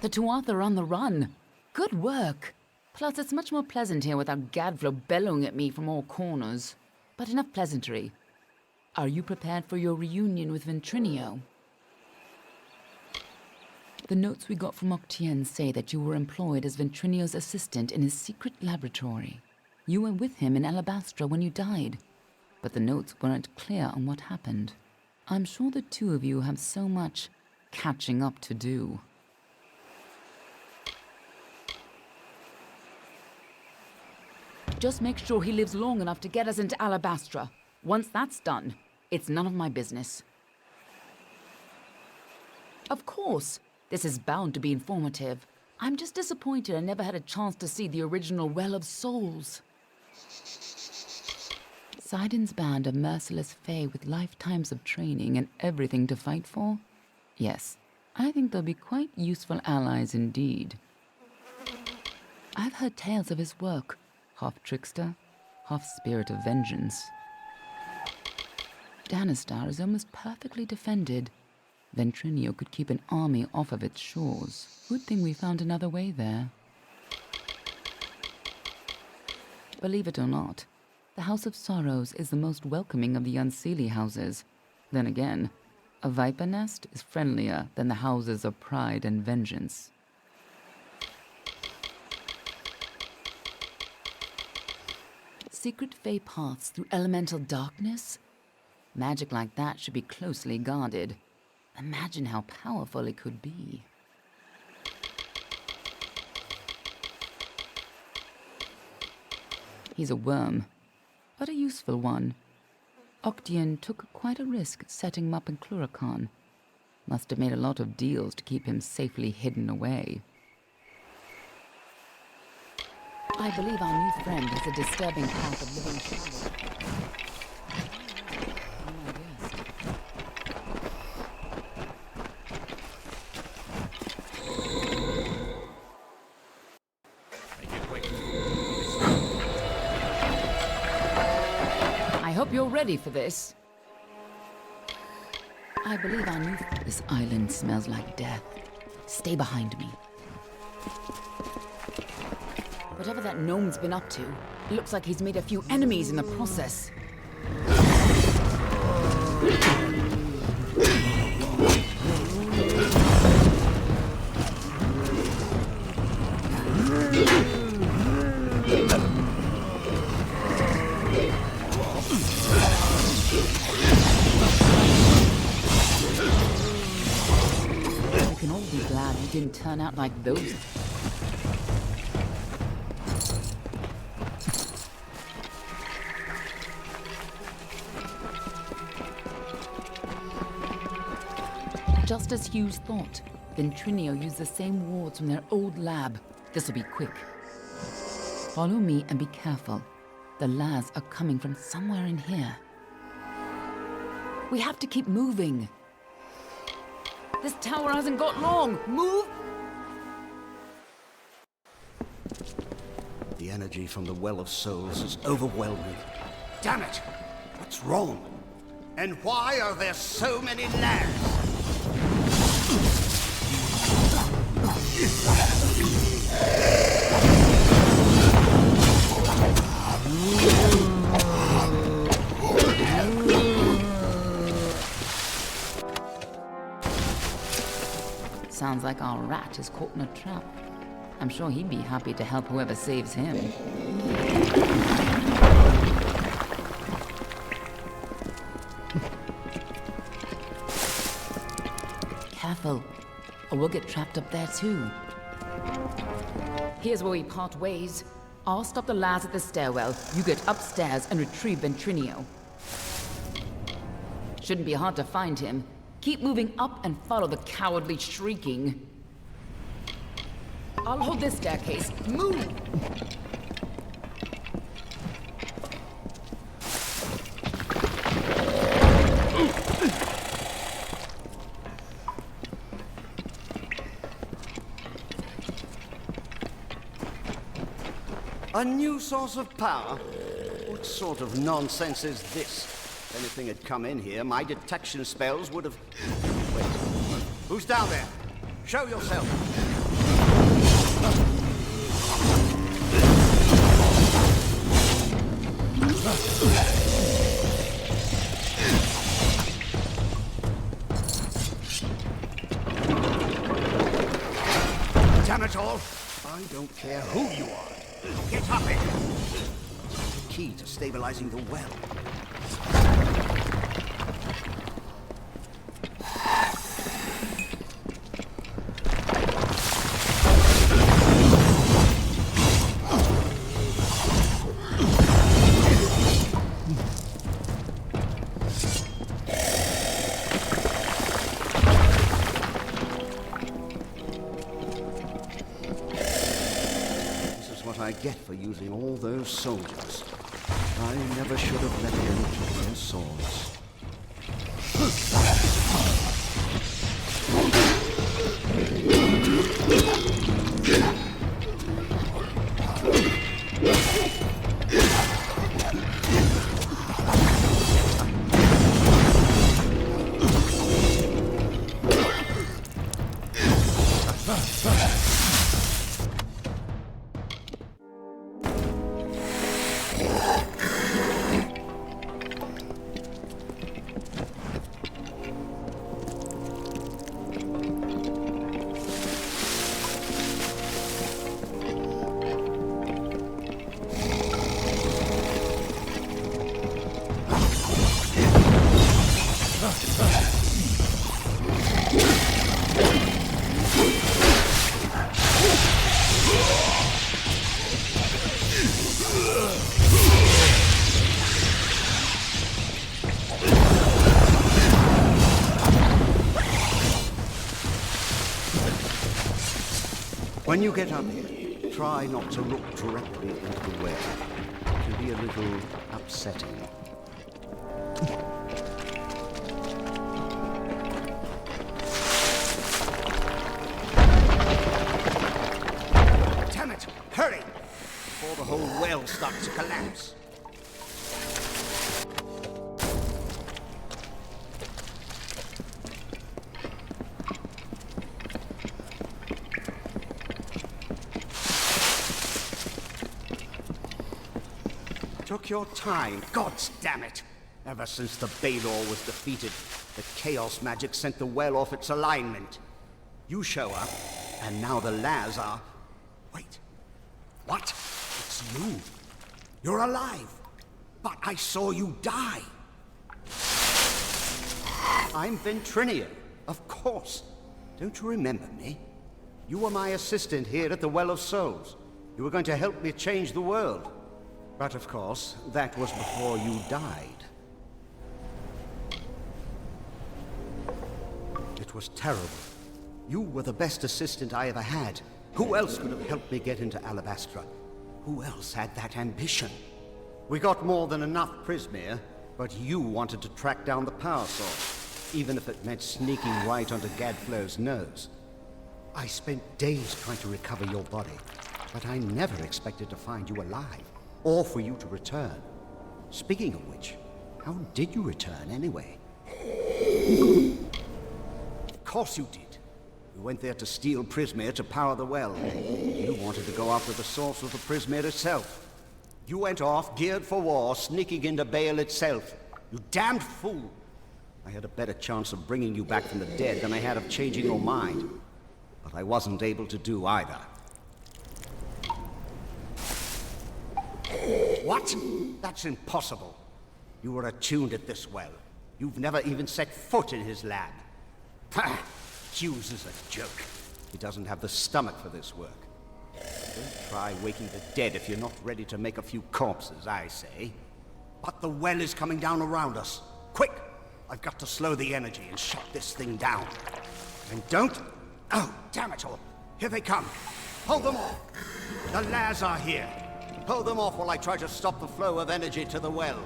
The Tuatha are on the run. Good work. Plus, it's much more pleasant here without Gadflow bellowing at me from all corners. But enough pleasantry. Are you prepared for your reunion with Ventrinio? The notes we got from Octien say that you were employed as Ventrinio's assistant in his secret laboratory. You were with him in Alabastra when you died, but the notes weren't clear on what happened. I'm sure the two of you have so much catching up to do. Just make sure he lives long enough to get us into Alabastra. Once that's done, it's none of my business. Of course, this is bound to be informative. I'm just disappointed I never had a chance to see the original Well of Souls. Sidon's band of merciless fae with lifetimes of training and everything to fight for? Yes, I think they'll be quite useful allies indeed. I've heard tales of his work. Half trickster, half spirit of vengeance. Danistar is almost perfectly defended. Ventrinio could keep an army off of its shores. Good thing we found another way there. Believe it or not, the House of Sorrows is the most welcoming of the Unseelie houses. Then again, a viper nest is friendlier than the houses of pride and vengeance. Secret fae paths through elemental darkness? Magic like that should be closely guarded. Imagine how powerful it could be. He's a worm, but a useful one. Octien took quite a risk setting him up in Cluracan. Must have made a lot of deals to keep him safely hidden away. I believe our new friend has a disturbing path of living shadow. I hope you're ready for this. I believe our new... This island smells like death. Stay behind me. Whatever that gnome's been up to, it looks like he's made a few enemies in the process. We can all be glad he didn't turn out like those. Just as Hughes thought, Ventrinio used the same wards from their old lab. This'll be quick. Follow me and be careful. The Laz are coming from somewhere in here. We have to keep moving. This tower hasn't got long. Move! The energy from the Well of Souls is overwhelming. Damn it! What's wrong? And why are there so many Laz? Sounds like our rat is caught in a trap. I'm sure he'd be happy to help whoever saves him. Careful, or we'll get trapped up there too. Here's where we part ways. I'll stop the Laz at the stairwell. You get upstairs and retrieve Ventrinio. Shouldn't be hard to find him. Keep moving up and follow the cowardly shrieking. I'll hold this staircase. Move! A new source of power? What sort of nonsense is this? If anything had come in here, my detection spells would have... Wait. Who's down there? Show yourself. Damn it all! I don't care who you are. Get up here! The key to stabilizing the well. I get for using all those soldiers. I never should have let them keep their swords. When you get up here, try not to look directly into the well. It can be a little upsetting. Damn it! Hurry! Before the whole well starts to collapse. Took your time, gods damn it! Ever since the Balor was defeated, the chaos magic sent the well off its alignment. You show up, and now the Laz are... Wait, what? It's you. You're alive. But I saw you die. I'm Ventrinia, of course. Don't you remember me? You were my assistant here at the Well of Souls. You were going to help me change the world. But of course, that was before you died. It was terrible. You were the best assistant I ever had. Who else could have helped me get into Alabastra? Who else had that ambition? We got more than enough Prismere, but you wanted to track down the power source, even if it meant sneaking right onto Gadflow's nose. I spent days trying to recover your body, but I never expected to find you alive. Or for you to return. Speaking of which, how did you return anyway? Of course you did. You went there to steal Prismere to power the well. You wanted to go after the source of the Prismere itself. You went off, geared for war, sneaking into Baal itself. You damned fool! I had a better chance of bringing you back from the dead than I had of changing your mind. But I wasn't able to do either. What? That's impossible. You were attuned at this well. You've never even set foot in his lab. Ha! Hughes is a joke. He doesn't have the stomach for this work. Don't try waking the dead if you're not ready to make a few corpses, I say. But the well is coming down around us. Quick! I've got to slow the energy and shut this thing down. And don't... Oh, damn it all. Here they come. Hold them off. The Laz are here. Hold them off while I try to stop the flow of energy to the well.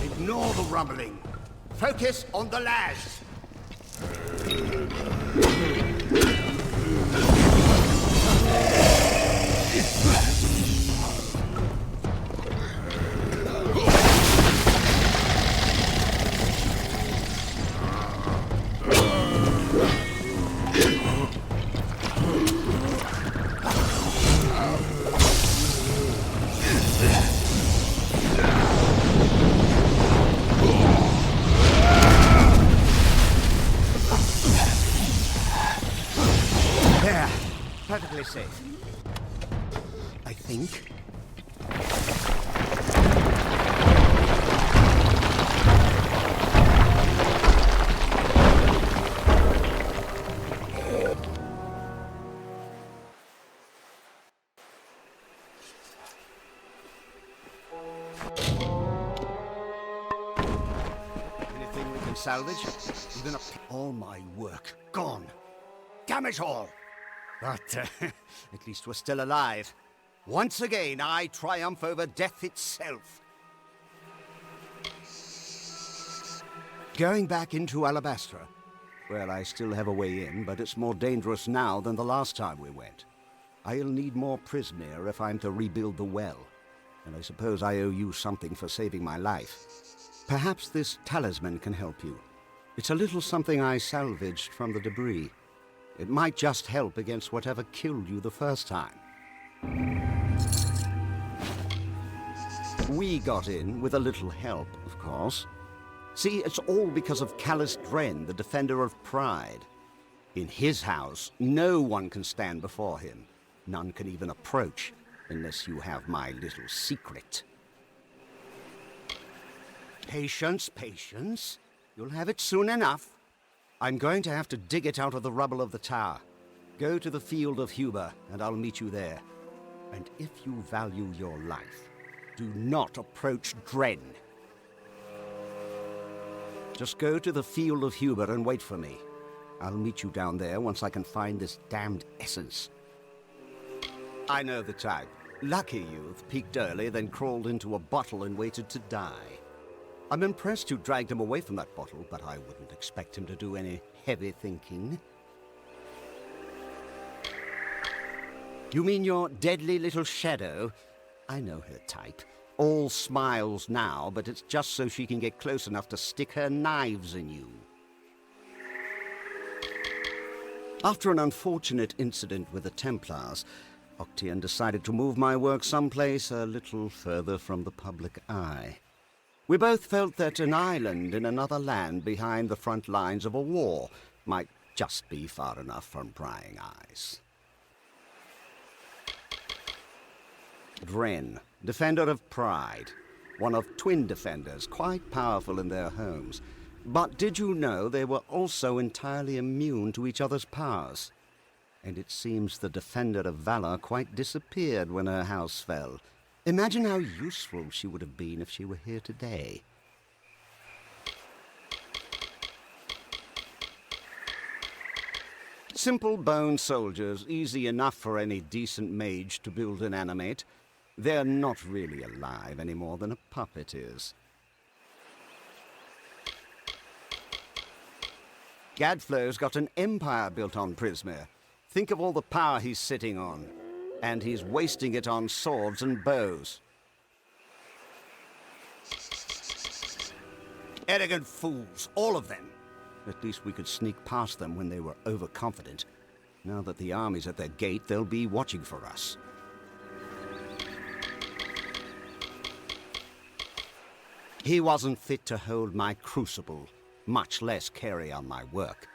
Ignore the rumbling. Focus on the Laz. perfectly safe. I think. Anything we can salvage? Even all my work gone. Damn it all! But at least we're still alive. Once again, I triumph over death itself. Going back into Alabastra. Well, I still have a way in, but it's more dangerous now than the last time we went. I'll need more Prismere if I'm to rebuild the well. And I suppose I owe you something for saving my life. Perhaps this talisman can help you. It's a little something I salvaged from the debris. It might just help against whatever killed you the first time. We got in with a little help, of course. See, it's all because of Callus Dren, the defender of pride. In his house, no one can stand before him. None can even approach, unless you have my little secret. Patience, patience. You'll have it soon enough. I'm going to have to dig it out of the rubble of the tower. Go to the field of Huber, and I'll meet you there. And if you value your life, do not approach Dren. Just go to the field of Huber and wait for me. I'll meet you down there once I can find this damned essence. I know the type. Lucky youth, peaked early, then crawled into a bottle and waited to die. I'm impressed you dragged him away from that bottle, but I wouldn't expect him to do any heavy thinking. You mean your deadly little shadow? I know her type. All smiles now, but it's just so she can get close enough to stick her knives in you. After an unfortunate incident with the Templars, Octian decided to move my work someplace a little further from the public eye. We both felt that an island in another land behind the front lines of a war might just be far enough from prying eyes. Dren, defender of pride, one of twin defenders, quite powerful in their homes. But did you know they were also entirely immune to each other's powers? And it seems the defender of valor quite disappeared when her house fell. Imagine how useful she would have been if she were here today. Simple bone soldiers, easy enough for any decent mage to build and animate. They're not really alive any more than a puppet is. Gadflow's got an empire built on Prismere. Think of all the power he's sitting on. And he's wasting it on swords and bows. Arrogant fools, all of them. At least we could sneak past them when they were overconfident. Now that the army's at their gate, they'll be watching for us. He wasn't fit to hold my crucible, much less carry on my work.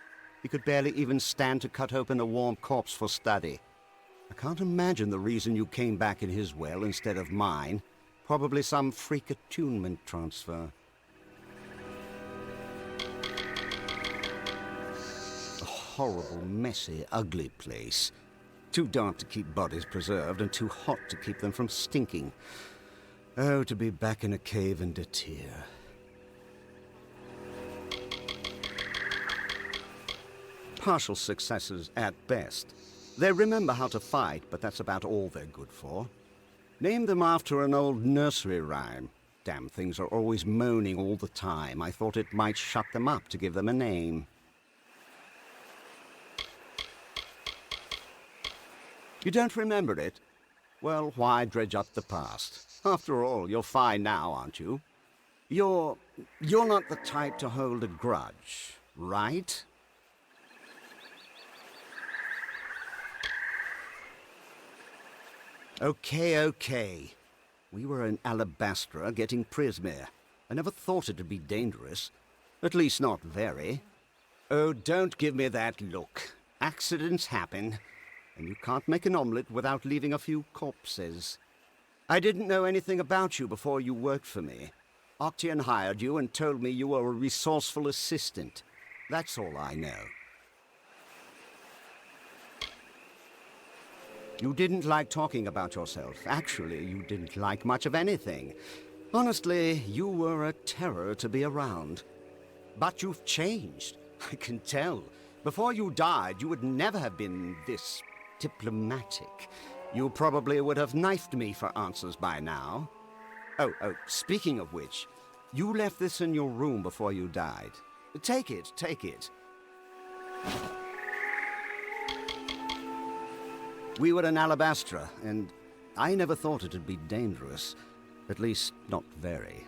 He could barely even stand to cut open a warm corpse for study. I can't imagine the reason you came back in his well instead of mine. Probably some freak attunement transfer. A horrible, messy, ugly place. Too dark to keep bodies preserved and too hot to keep them from stinking. Oh, to be back in a cave in Datir. Partial successes at best. They remember how to fight, but that's about all they're good for. Name them after an old nursery rhyme. Damn things are always moaning all the time. I thought it might shut them up to give them a name. You don't remember it? Well, why dredge up the past? After all, you're fine now, aren't you? You're not the type to hold a grudge, right? Okay. We were in Alabastra getting Prismere. I never thought it'd be dangerous. At least not very. Oh, don't give me that look. Accidents happen. and you can't make an omelette without leaving a few corpses. I didn't know anything about you before you worked for me. Octian hired you and told me you were a resourceful assistant. That's all I know. You didn't like talking about yourself. Actually, you didn't like much of anything. Honestly, you were a terror to be around. But you've changed. I can tell. Before you died, you would never have been this diplomatic. You probably would have knifed me for answers by now. Oh, speaking of which, you left this in your room before you died. Take it, take it. We were in Alabastra, and I never thought it'd be dangerous. At least, not very.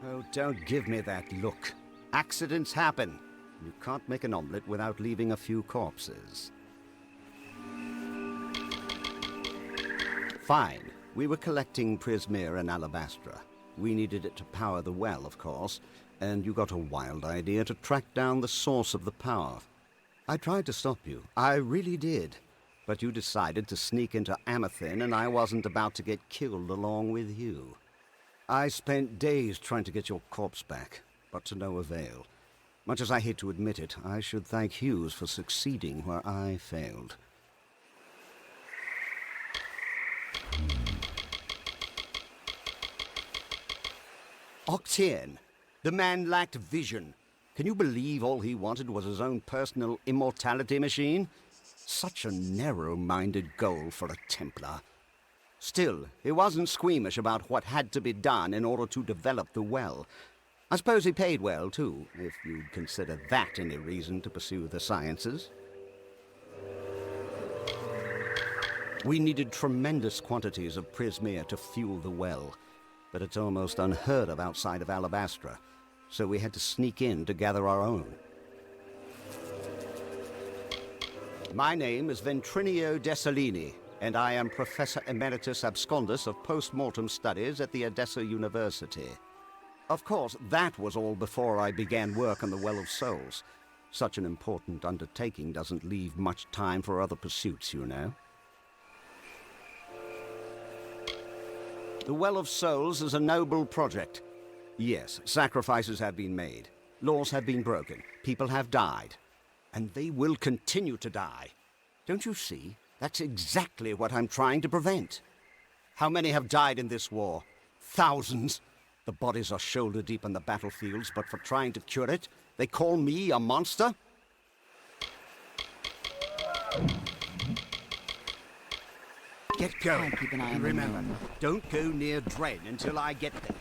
Oh, don't give me that look. Accidents happen. You can't make an omelette without leaving a few corpses. Fine. We were collecting Prismere in Alabastra. We needed it to power the well, of course, and you got a wild idea to track down the source of the power. I tried to stop you. I really did. But you decided to sneak into Amethyst, and I wasn't about to get killed along with you. I spent days trying to get your corpse back, but to no avail. Much as I hate to admit it, I should thank Hughes for succeeding where I failed. Octian, the man lacked vision. Can you believe all he wanted was his own personal immortality machine? Such a narrow-minded goal for a Templar. Still, he wasn't squeamish about what had to be done in order to develop the well. I suppose he paid well, too, if you'd consider that any reason to pursue the sciences. We needed tremendous quantities of Prismere to fuel the well, but it's almost unheard of outside of Alabastra, so we had to sneak in to gather our own. My name is Ventrinio Dessalini, and I am Professor Emeritus Abscondus of Postmortem Studies at the Odessa University. Of course, that was all before I began work on the Well of Souls. Such an important undertaking doesn't leave much time for other pursuits, you know. The Well of Souls is a noble project. Yes, sacrifices have been made. Laws have been broken. People have died. And they will continue to die. Don't you see? That's exactly what I'm trying to prevent. How many have died in this war? Thousands. The bodies are shoulder deep in the battlefields, but for trying to cure it, they call me a monster? Get going. I'll keep an eye on And them remember, then. don't go near Dren until I get there.